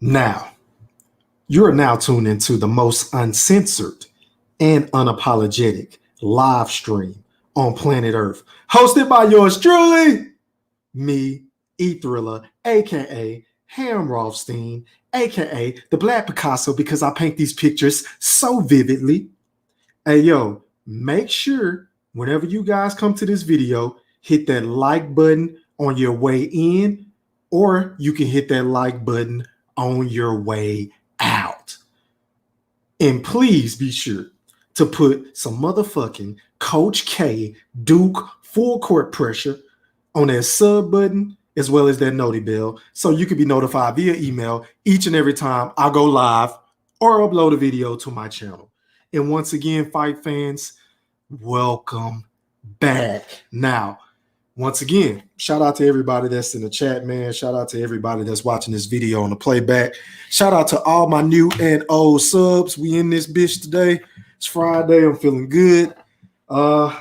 Now, you're now tuned into the most uncensored and unapologetic live stream on planet Earth, hosted by yours truly, me, E-Thriller, aka Ham Rothstein, aka the Black Picasso, because I paint these pictures so vividly. Hey, yo, make sure whenever you guys come to this video, hit that like button on your way in, or you can hit that like button on your way out. And please be sure to put some motherfucking Coach K Duke full court pressure on that sub button as well as that noti bell so you can be notified via email each and every time I go live or upload a video to my channel. And once again, fight fans, welcome back. Now, once again, shout out to everybody that's in the chat, man. Shout out to everybody that's watching this video on the playback. Shout out to all my new and old subs. We in this bitch today. It's Friday. I'm feeling good.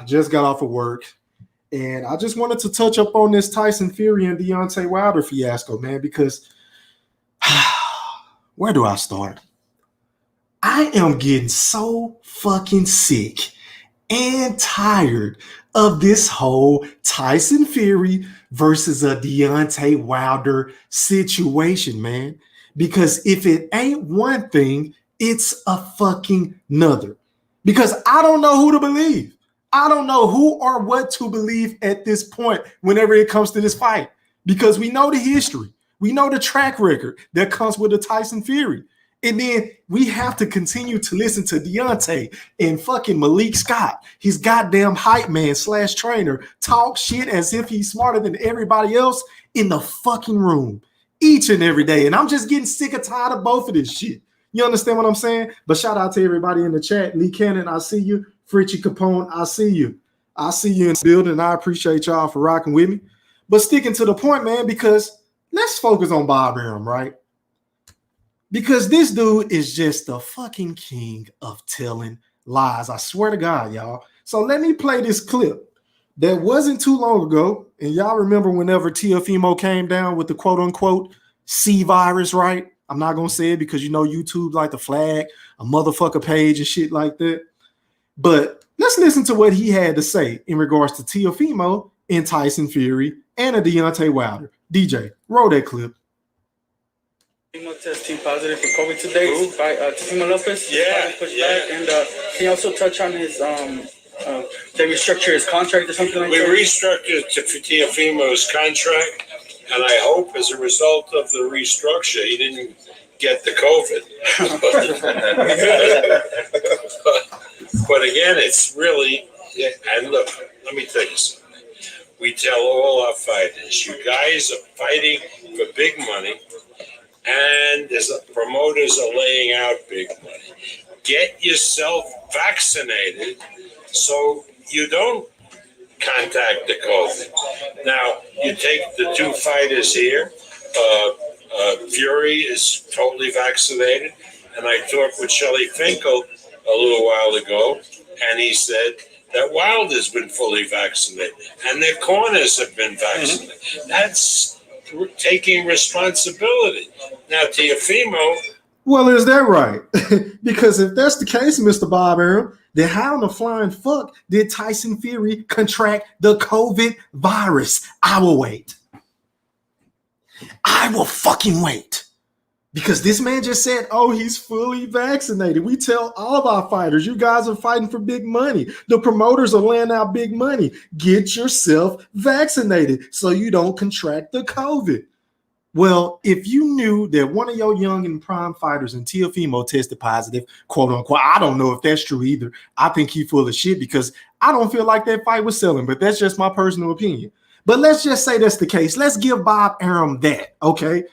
Just got off of work. And I just wanted to touch up on this Tyson Fury and Deontay Wilder fiasco, man, because where do I start? I am getting so fucking sick and tired of this whole Tyson Fury versus a Deontay Wilder situation, man. Because if it ain't one thing, it's a fucking another. Because I don't know who to believe. I don't know who or what to believe at this point whenever it comes to this fight. Because we know the history. We know the track record that comes with the Tyson Fury. And then we have to continue to listen to Deontay and fucking Malik Scott, his goddamn hype man / trainer, talk shit as if he's smarter than everybody else in the fucking room each and every day. And I'm just getting sick and tired of both of this shit. You understand what I'm saying? But shout out to everybody in the chat. Lee Cannon, I see you. Fritchie Capone, I see you. I see you in the building. I appreciate y'all for rocking with me. But sticking to the point, man, because let's focus on Bob Arum, right? Because this dude is just the fucking king of telling lies. I swear to God, y'all. So let me play this clip that wasn't too long ago. And y'all remember whenever Teofimo came down with the quote unquote C virus, right? I'm not going to say it because you know YouTube like to flag a motherfucker page and shit like that. But let's listen to what he had to say in regards to Teofimo and Tyson Fury and a Deontay Wilder. DJ, roll that clip. Testing positive for COVID today by Teofimo Lopez. Pushed back. And can you also touch on his they restructure his contract or something like that? We restructured Teofimo's contract, and I hope as a result of the restructure he didn't get the COVID. But again, it's really, and look, let me tell you something. We tell all our fighters, you guys are fighting for big money, and the promoters are laying out big money. Get yourself vaccinated so you don't contact the COVID. Now, you take the two fighters here. Fury is totally vaccinated, and I talked with Shelly Finkel a little while ago, and he said that Wilder's been fully vaccinated, and their corners have been vaccinated. That's taking responsibility. Now, Teofimo. Well, is that right? Because if that's the case, Mr. Bob Arum, then how in the flying fuck did Tyson Fury contract the COVID virus? I will wait. I will fucking wait. Because this man just said, oh, he's fully vaccinated. We tell all of our fighters, you guys are fighting for big money. The promoters are laying out big money. Get yourself vaccinated so you don't contract the COVID. Well, if you knew that one of your young and prime fighters in Teofimo tested positive, quote unquote, I don't know if that's true either. I think he's full of shit because I don't feel like that fight was selling, but that's just my personal opinion. But let's just say that's the case. Let's give Bob Arum that, okay?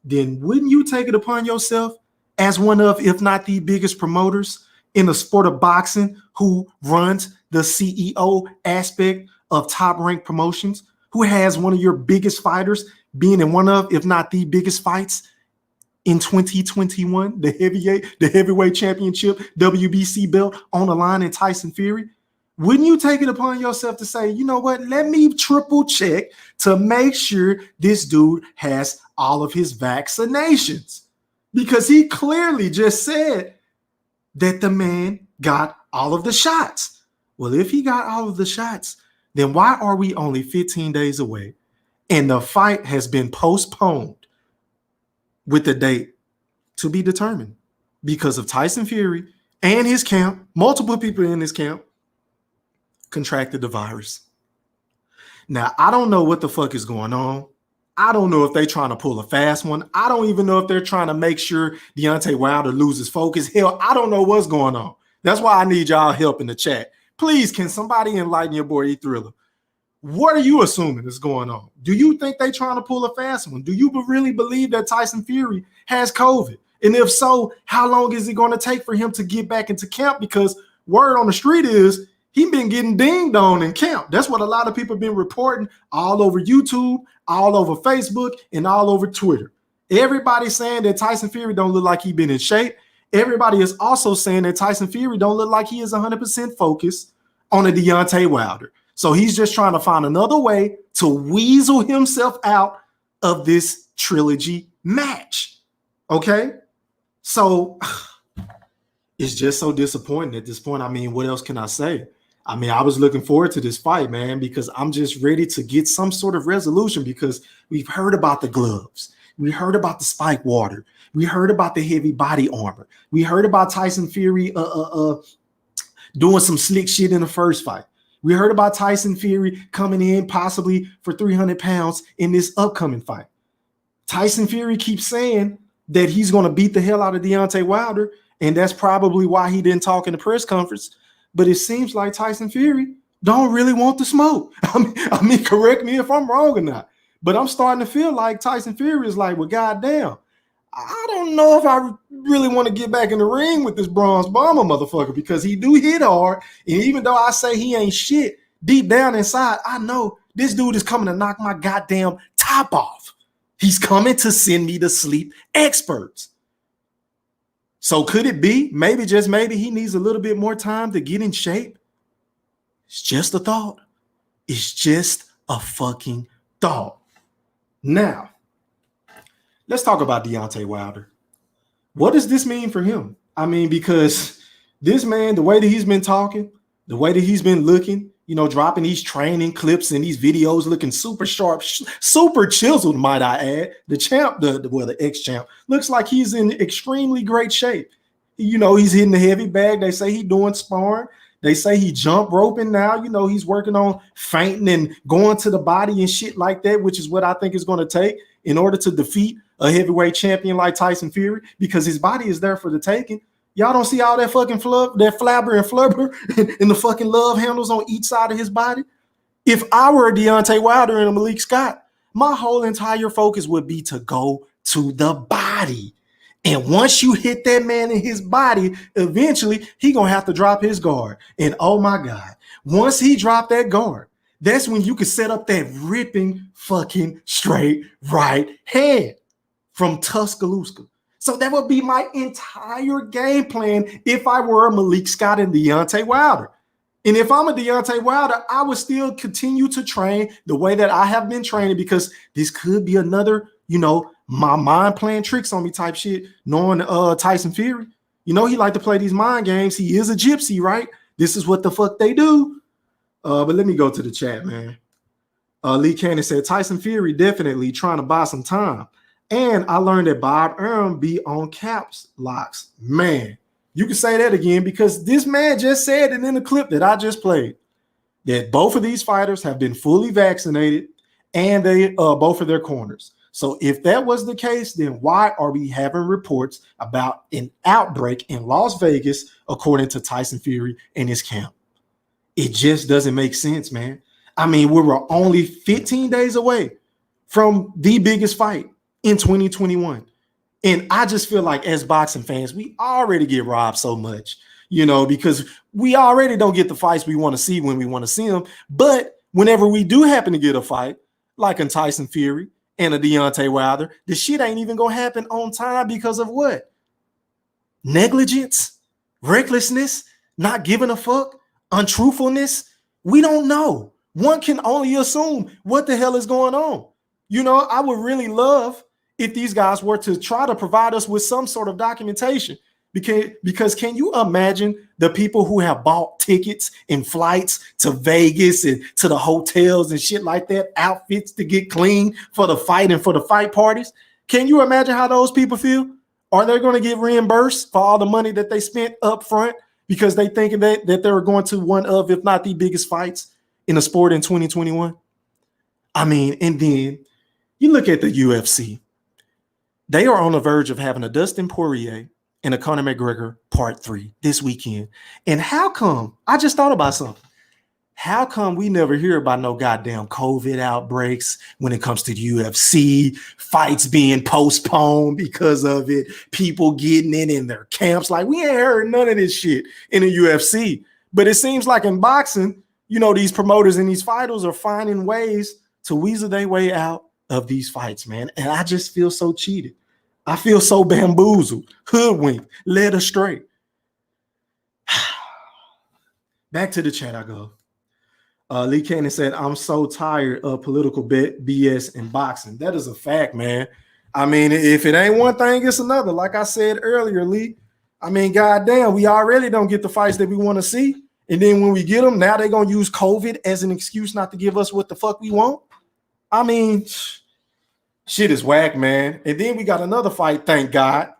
Then wouldn't you take it upon yourself as one of, if not the biggest promoters in the sport of boxing who runs the CEO aspect of Top Rank Promotions, who has one of your biggest fighters being in one of, if not the biggest fights in 2021, the heavyweight championship, WBC belt on the line in Tyson Fury? Wouldn't you take it upon yourself to say, you know what, let me triple check to make sure this dude has all of his vaccinations? because he clearly just said that the man got all of the shots. Well, if he got all of the shots, then why are we only 15 days away and the fight has been postponed with the date to be determined because of Tyson Fury and his camp? Multiple people in his camp contracted the virus. Now, I don't know what the fuck is going on. I don't know if they're trying to pull a fast one. I don't even know if they're trying to make sure Deontay Wilder loses focus. Hell, I don't know what's going on. That's why I need y'all help in the chat. Please, can somebody enlighten your boy E-Thriller? What are you assuming is going on? Do you think they're trying to pull a fast one? Do you really believe that Tyson Fury has COVID? And if so, how long is it going to take for him to get back into camp? Because word on the street is he's been getting dinged on in camp. That's what a lot of people have been reporting all over YouTube, all over Facebook, and all over Twitter. Everybody's saying that Tyson Fury don't look like he's been in shape. Everybody is also saying that Tyson Fury don't look like he is 100% focused on a Deontay Wilder. So he's just trying to find another way to weasel himself out of this trilogy match. Okay? So it's just so disappointing at this point. I mean, what else can I say? I mean, I was looking forward to this fight, man, because I'm just ready to get some sort of resolution because we've heard about the gloves. We heard about the spike water. We heard about the heavy body armor. We heard about Tyson Fury doing some slick shit in the first fight. We heard about Tyson Fury coming in possibly for 300 pounds in this upcoming fight. Tyson Fury keeps saying that he's going to beat the hell out of Deontay Wilder, and that's probably why he didn't talk in the press conference. But it seems like Tyson Fury don't really want the smoke. I mean, correct me if I'm wrong or not. But I'm starting to feel like Tyson Fury is like, well, goddamn, I don't know if I really want to get back in the ring with this Bronze Bomber motherfucker because he do hit hard. And even though I say he ain't shit, deep down inside, I know this dude is coming to knock my goddamn top off. He's coming to send me to sleep experts. So could it be, maybe, just maybe, he needs a little bit more time to get in shape? It's just a thought. It's just a fucking thought. Now, let's talk about Deontay Wilder. What does this mean for him? I mean, because this man, the way that he's been talking, the way that he's been looking, you know, dropping these training clips and these videos looking super sharp, super chiseled, might I add. The champ, the ex-champ, looks like he's in extremely great shape. You know, he's hitting the heavy bag. They say he's doing sparring. They say he jump roping now. You know, he's working on feinting and going to the body and shit like that, which is what I think is going to take in order to defeat a heavyweight champion like Tyson Fury, because his body is there for the taking. Y'all don't see all that fucking that flabber and flubber and the fucking love handles on each side of his body? If I were a Deontay Wilder and a Malik Scott, my whole entire focus would be to go to the body. And once you hit that man in his body, eventually he gonna have to drop his guard. And oh my God, once he dropped that guard, that's when you can set up that ripping fucking straight right hand from Tuscaloosa. So that would be my entire game plan if I were a Malik Scott and Deontay Wilder. And if I'm a Deontay Wilder, I would still continue to train the way that I have been training, because this could be another, you know, my mind playing tricks on me type shit, knowing Tyson Fury. You know, he like to play these mind games. He is a gypsy, right? This is what the fuck they do. But let me go to the chat, man. Lee Cannon said, Tyson Fury definitely trying to buy some time. And I learned that Bob Arum be on caps locks. Man, you can say that again, because this man just said it in the clip that I just played, that both of these fighters have been fully vaccinated and they both of their corners. So if that was the case, then why are we having reports about an outbreak in Las Vegas, according to Tyson Fury and his camp? It just doesn't make sense, man. I mean, we were only 15 days away from the biggest fight in 2021. And I just feel like as boxing fans, we already get robbed so much, you know, because we already don't get the fights we want to see when we want to see them. But whenever we do happen to get a fight, like in Tyson Fury and a Deontay Wilder, the shit ain't even going to happen on time because of what? Negligence, recklessness, not giving a fuck, untruthfulness. We don't know. One can only assume what the hell is going on. You know, I would really love if these guys were to try to provide us with some sort of documentation. Because can you imagine the people who have bought tickets and flights to Vegas and to the hotels and shit like that, outfits to get clean for the fight and for the fight parties? Can you imagine how those people feel? Are they going to get reimbursed for all the money that they spent up front because they thinking that they were going to one of, if not the biggest fights in the sport in 2021? I mean, and then you look at the UFC. They are on the verge of having a Dustin Poirier and a Conor McGregor part 3 this weekend. And how come, I just thought about something. How come we never hear about no goddamn COVID outbreaks when it comes to the UFC, fights being postponed because of it, people getting in their camps? Like, we ain't heard none of this shit in the UFC. But it seems like in boxing, you know, these promoters and these fighters are finding ways to weasel their way out of these fights, man. And I just feel so cheated. I feel so bamboozled, hoodwinked, led astray. Back to the chat I go. Lee Cannon said, I'm so tired of political BS in boxing. That is a fact, man. I mean, if it ain't one thing, it's another. Like I said earlier, Lee, I mean, goddamn, we already don't get the fights that we want to see. And then when we get them, now they're going to use COVID as an excuse not to give us what the fuck we want. I mean, shit is whack, man. And then we got another fight, thank God,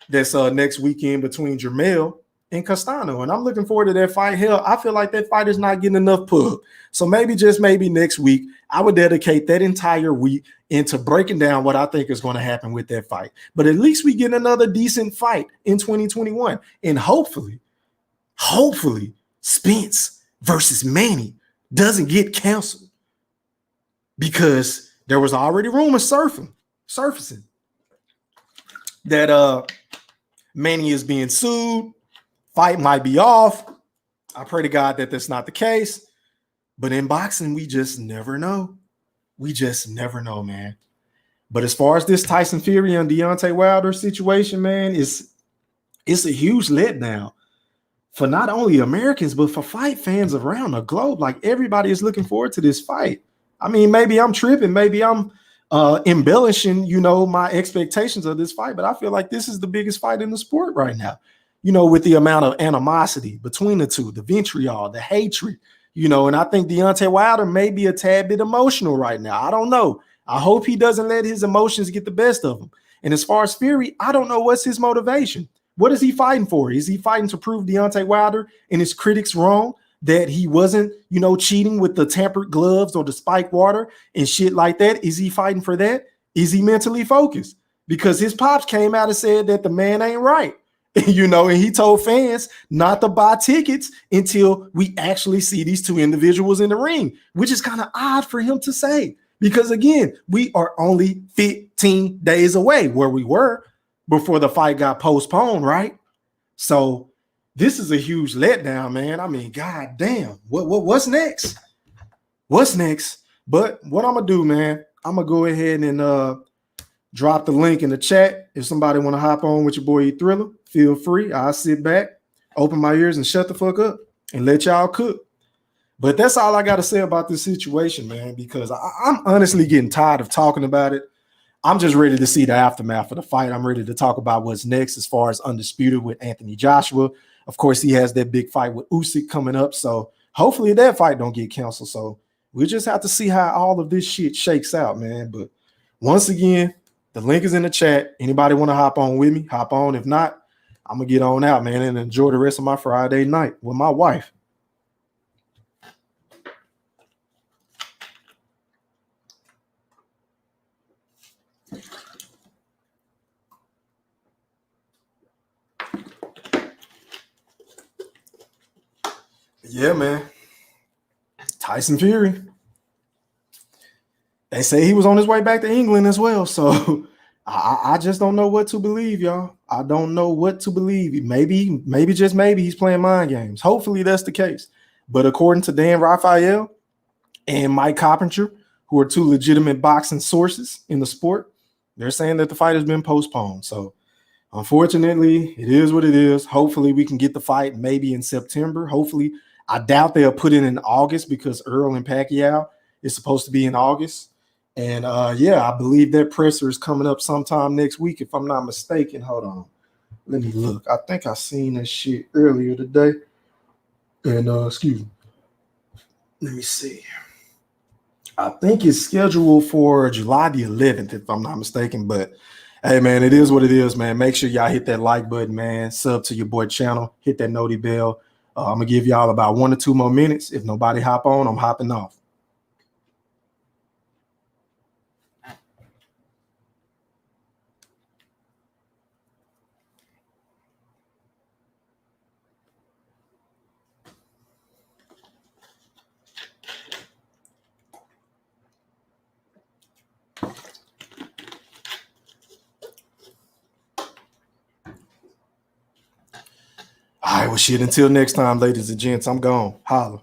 that's next weekend between Jermell and Castano. And I'm looking forward to that fight. Hell, I feel like that fight is not getting enough pub. So maybe, just maybe next week, I would dedicate that entire week into breaking down what I think is going to happen with that fight. But at least we get another decent fight in 2021. And hopefully, Spence versus Manny doesn't get canceled, because there was already rumors surfacing that Manny is being sued. Fight might be off. I pray to God that that's not the case. But in boxing, we just never know. We just never know, man. But as far as this Tyson Fury and Deontay Wilder situation, man, it's a huge letdown for not only Americans, but for fight fans around the globe. Like, everybody is looking forward to this fight. I mean, maybe I'm tripping. Maybe I'm embellishing, you know, my expectations of this fight. But I feel like this is the biggest fight in the sport right now. You know, with the amount of animosity between the two, the vitriol, the hatred, you know, and I think Deontay Wilder may be a tad bit emotional right now. I don't know. I hope he doesn't let his emotions get the best of him. And as far as Fury, I don't know what's his motivation. What is he fighting for? Is he fighting to prove Deontay Wilder and his critics wrong, that he wasn't, you know, cheating with the tampered gloves or the spiked water and shit like that? Is he fighting for that? Is he mentally focused? Because his pops came out and said that the man ain't right. You know, and he told fans not to buy tickets until we actually see these two individuals in the ring, which is kind of odd for him to say, because again, we are only 15 days away where we were before the fight got postponed, right? So this is a huge letdown, man. I mean, god damn, what's next? What's next? But what I'm gonna do, man, I'm gonna go ahead and drop the link in the chat. If somebody want to hop on with your boy E Thriller, feel free. I'll sit back, open my ears, and shut the fuck up and let y'all cook. But that's all I got to say about this situation, man, because I'm honestly getting tired of talking about it. I'm just ready to see the aftermath of the fight. I'm ready to talk about what's next as far as Undisputed with Anthony Joshua. Of course, he has that big fight with Usyk coming up, so hopefully that fight don't get canceled. So we just have to see how all of this shit shakes out, man. But once again, the link is in the chat. Anybody want to hop on with me? Hop on. If not, I'm going to get on out, man, and enjoy the rest of my Friday night with my wife. Yeah, man. Tyson Fury. They say he was on his way back to England as well. So I just don't know what to believe, y'all. I don't know what to believe. Maybe just maybe he's playing mind games. Hopefully that's the case. But according to Dan Raphael and Mike Coppinger, who are two legitimate boxing sources in the sport, they're saying that the fight has been postponed. So unfortunately, it is what it is. Hopefully we can get the fight maybe in September. Hopefully. I doubt they'll put it in August, because Earl and Pacquiao is supposed to be in August. And yeah, I believe that presser is coming up sometime next week, if I'm not mistaken. Hold on. Let me look. I think I seen that shit earlier today. And excuse me. Let me see. I think it's scheduled for July the 11th, if I'm not mistaken. But hey, man, it is what it is, man. Make sure y'all hit that like button, man. Sub to your boy channel. Hit that noti bell. I'm going to give y'all about 1 or 2 more minutes. If nobody hop on, I'm hopping off. All right, well, shit. Until next time, ladies and gents, I'm gone. Holla.